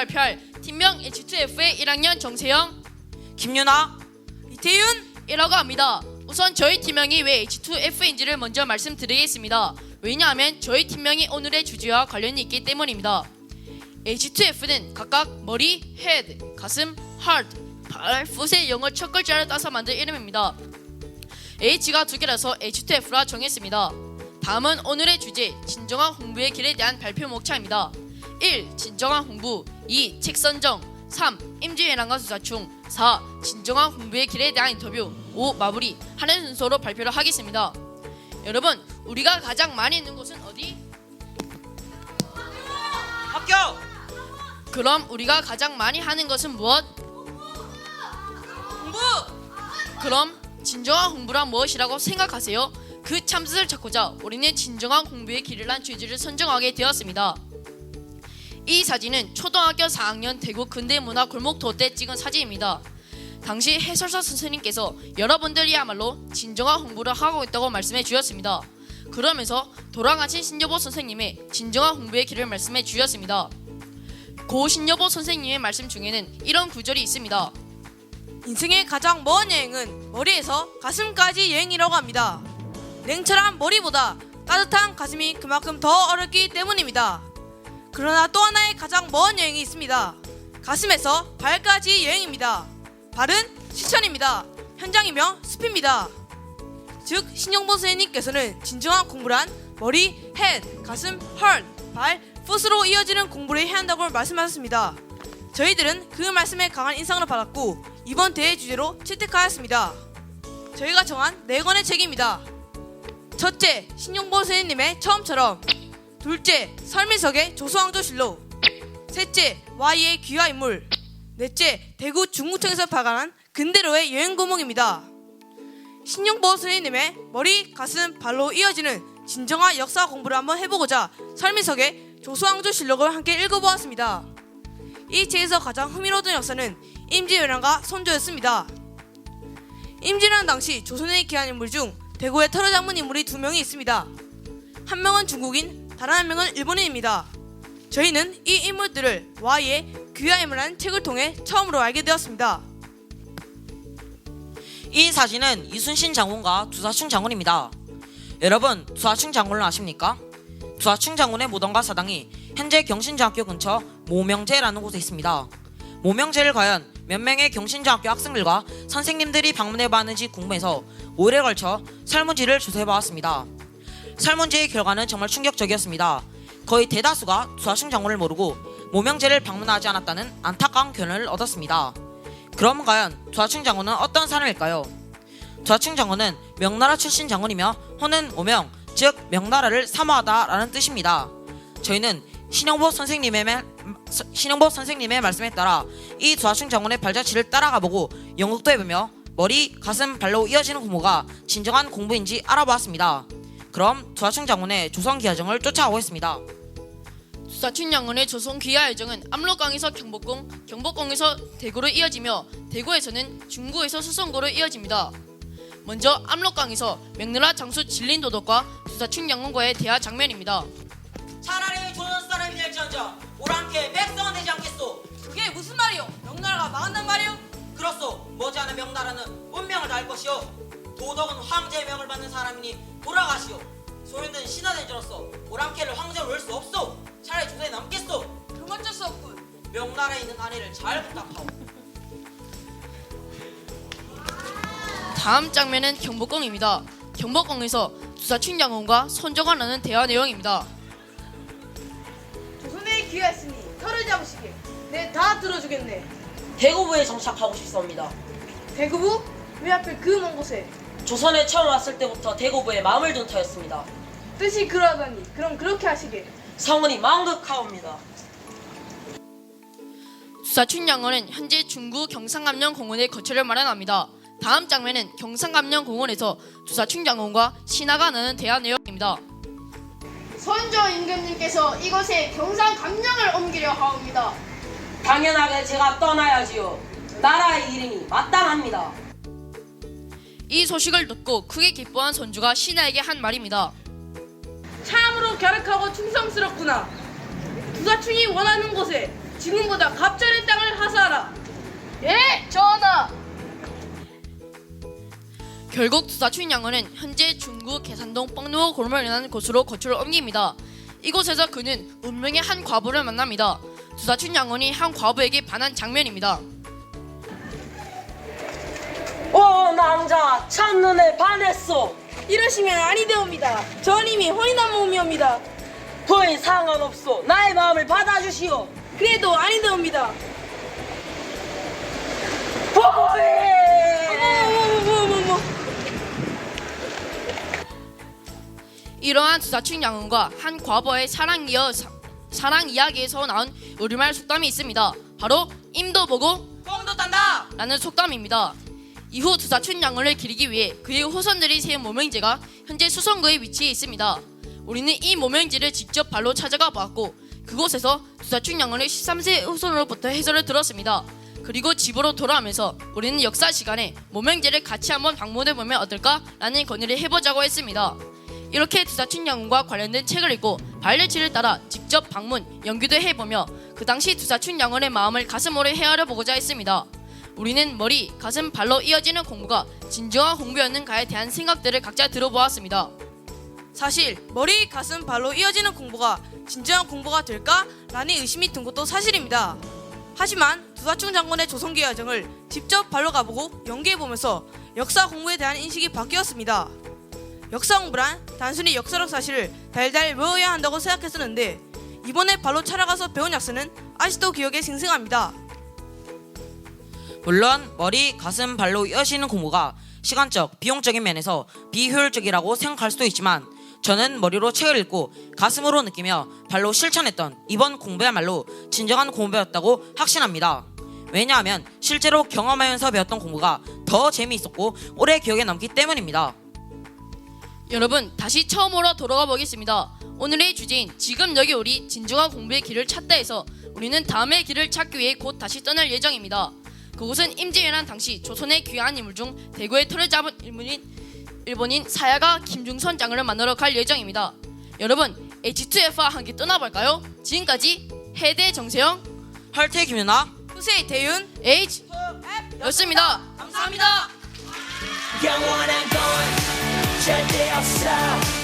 발표할 팀명 H2F의 1학년 정세영, 김유나, 이태윤이라고 합니다. 우선 저희 팀명이 왜 H2F인지를 먼저 말씀드리겠습니다. 왜냐하면 저희 팀명이 오늘의 주제와 관련이 있기 때문입니다. H2F는 각각 머리, head, 가슴, heart, 발, foot의 영어 첫 글자를 따서 만든 이름입니다. H가 두 개라서 H2F라 정했습니다. 다음은 오늘의 주제, 진정한 홍보의 길에 대한 발표 목차입니다. 1. 진정한 홍보. 2. 책 선정. 3. 임지회랑과 수사충. 4. 진정한 홍보의 길에 대한 인터뷰. 5. 마무리 하는 순서로 발표를 하겠습니다. 여러분, 우리가 가장 많이 있는 곳은 어디? 학교! 그럼 우리가 가장 많이 하는 것은 무엇? 공부! 그럼 진정한 홍보란 무엇이라고 생각하세요? 그 참뜻을 찾고자 우리는 진정한 홍보의 길을 한 주제를 선정하게 되었습니다. 이 사진은 초등학교 4학년 대구 근대문화 골목토 때 찍은 사진입니다. 당시 해설사 선생님께서 여러분들이야말로 진정한 홍보를 하고 있다고 말씀해 주셨습니다. 그러면서 돌아가신 신여보 선생님의 진정한 홍보의 길을 말씀해 주셨습니다. 고 신여보 선생님의 말씀 중에는 이런 구절이 있습니다. 인생의 가장 먼 여행은 머리에서 가슴까지 여행이라고 합니다. 냉철한 머리보다 따뜻한 가슴이 그만큼 더 어렵기 때문입니다. 그러나 또 하나의 가장 먼 여행이 있습니다. 가슴에서 발까지 여행입니다. 발은 실천입니다. 현장이며 숲입니다. 즉 신용보 선생님께서는 진정한 공부란 머리, head, 가슴, heart, 발, foot으로 이어지는 공부를 해야 한다고 말씀하셨습니다. 저희들은 그 말씀에 강한 인상을 받았고 이번 대회 주제로 채택하였습니다. 저희가 정한 4권의 책입니다. 첫째, 신용보 선생님의 처음처럼. 둘째, 설민석의 조선왕조실록. 셋째, Y의 귀화 인물. 넷째, 대구 중구청에서 발간한 근대로의 여행고목입니다. 신용보 선생님의 머리, 가슴, 발로 이어지는 진정한 역사 공부를 한번 해보고자 설민석의 조선왕조실록을 함께 읽어보았습니다. 이 책에서 가장 흥미로운 역사는 임진왜란과 선조였습니다. 임진왜란 당시 조선에 귀한 인물 중 대구의 터로 장군 인물이 2명이 있습니다. 한 명은 중국인, 다른 한 명은 일본인입니다. 저희는 이 인물들을 Y의 귀화 인물이라는 책을 통해 처음으로 알게 되었습니다. 이 사진은 이순신 장군과 두사충 장군입니다. 여러분, 두사충 장군을 아십니까? 두사충 장군의 무덤과 사당이 현재 경신중학교 근처 모명제라는 곳에 있습니다. 모명제를 과연 몇 명의 경신중학교 학생들과 선생님들이 방문해봤는지 궁금해서 5일에 걸쳐 설문지를 조사해보았습니다. 설문지의 결과는 정말 충격적이었습니다. 거의 대다수가 두사충 장군을 모르고 모명제를 방문하지 않았다는 안타까운 결론을 얻었습니다. 그럼 과연 두사충 장군은 어떤 사람일까요? 두사충 장군은 명나라 출신 장군이며 호는 모명, 즉 명나라를 사모하다라는 뜻입니다. 저희는 신용보 선생님의 말씀에 따라 이 두사충 장군의 발자취를 따라가보고 연극도 해보며 머리, 가슴, 발로 이어지는 공부가 진정한 공부인지 알아보았습니다. 그럼 두사충 장군의 조선 기하정을 쫓아가고 있습니다. 두사충 장군의 조선 귀화 여정은 압록강에서 경복궁, 경복궁에서 대구로 이어지며 대구에서는 중구에서 수성구로 이어집니다. 먼저 압록강에서 명나라 장수 진린도덕과 두사충 장군과의 대화 장면입니다. 차라리 조선 사람이 될지언정 오랑캐 백성은 되지 않겠소. 그게 무슨 말이요? 명나라가 망한단 말이요? 그렇소. 머지않아 명나라는 운명을 다할 것이오. 도덕은 황제의 명을 받는 사람이니 돌아가시오. 소유는 신하된 자로서 오랑캐를 황제로 올 수 없소. 차라리 조선에 남겠소. 그럼 어쩔 수 없군. 명나라에 있는 아내를 잘 부탁하오. 다음 장면은 경복궁입니다. 경복궁에서 두사충 장군과 선조가 나눈 대화 내용입니다. 조선에 귀화했으니 털을 잡으시게. 네, 다 들어주겠네. 대구부에 정착하고 싶습니다. 대구부? 왜 하필 그 먼 곳에? 조선에 처음 왔을 때부터 대구부에 마음을 둔 터였습니다. 뜻이 그러하다니. 그럼 그렇게 하시게. 성은이 망극하옵니다. 두사충 장군은 현재 중구 경상감령 공원에 거처를 마련합니다. 다음 장면은 경상감령 공원에서 두사충 장군과 신하가 나눈 대화 내용입니다. 선조 임금님께서 이곳에 경상감령을 옮기려 하옵니다. 당연하게 제가 떠나야지요. 나라의 일이니 마땅합니다. 이 소식을 듣고 크게 기뻐한 선조가 신하에게 한 말입니다. 참으로 갸륵하고 충성스럽구나. 두사충이 원하는 곳에 지금보다 갑절의 땅을 하사하라. 예, 전하. 결국 두사춘 양원은 현재 중구 계산동 뻥누어 골목이라는 곳으로 거처를 옮깁니다. 이곳에서 그는 운명의 한 과부를 만납니다. 두사춘 양원이 한 과부에게 반한 장면입니다. 오 낭자 첫눈에 반했소. 이러시면 아니되옵니다. 저님이 혼인한 몸이옵니다. 거의 상관없소. 나의 마음을 받아주시오. 그래도 아니되옵니다. 보고해. 이러한 두사춘 양원과 한 과부의 사랑 이야기에서 나온 우리말 속담이 있습니다. 바로 임도 보고 뻥도 딴다. 라는 속담입니다. 이후 두사춘 양원을 기리기 위해 그의 후손들이 세운 모명제가 현재 수성구에 위치해 있습니다. 우리는 이 모명제를 직접 발로 찾아가 보았고 그곳에서 두사춘 양원의 13세 후손으로부터 해설을 들었습니다. 그리고 집으로 돌아오면서 우리는 역사 시간에 모명제를 같이 한번 방문해보면 어떨까라는 건의를 해보자고 했습니다. 이렇게 두사춘 양원과 관련된 책을 읽고 발레치를 따라 직접 방문, 연기도 해보며 그 당시 두사춘 양원의 마음을 가슴으로 헤아려 보고자 했습니다. 우리는 머리, 가슴, 발로 이어지는 공부가 진정한 공부였는가에 대한 생각들을 각자 들어보았습니다. 사실 머리, 가슴, 발로 이어지는 공부가 진정한 공부가 될까? 라는 의심이 든 것도 사실입니다. 하지만 두사춘 장군의 조선기 여정을 직접 발로 가보고 연기해보면서 역사 공부에 대한 인식이 바뀌었습니다. 역사 공부란 단순히 역사적 사실을 달달 외워야 한다고 생각했었는데 이번에 발로 찾아가서 배운 약수는 아직도 기억에 생생합니다. 물론 머리, 가슴, 발로 이어지는 공부가 시간적, 비용적인 면에서 비효율적이라고 생각할 수도 있지만 저는 머리로 책을 읽고 가슴으로 느끼며 발로 실천했던 이번 공부야말로 진정한 공부였다고 확신합니다. 왜냐하면 실제로 경험하면서 배웠던 공부가 더 재미있었고 오래 기억에 남기 때문입니다. 여러분, 다시 처음으로 돌아가 보겠습니다. 오늘의 주제인 지금 여기 우리 진정한 공부의 길을 찾다 해서 우리는 다음의 길을 찾기 위해 곧 다시 떠날 예정입니다. 그곳은 임진왜란 당시 조선의 귀한 인물 중 대구의 털을 잡은 일본인 사야가 김중선 장군을 만나러 갈 예정입니다. 여러분, H2F와 함께 떠나볼까요? 지금까지 해대 정세영, 헐태 김윤아, 후세이 대윤, H였습니다. 감사합니다. 영원한 건 절대 없어.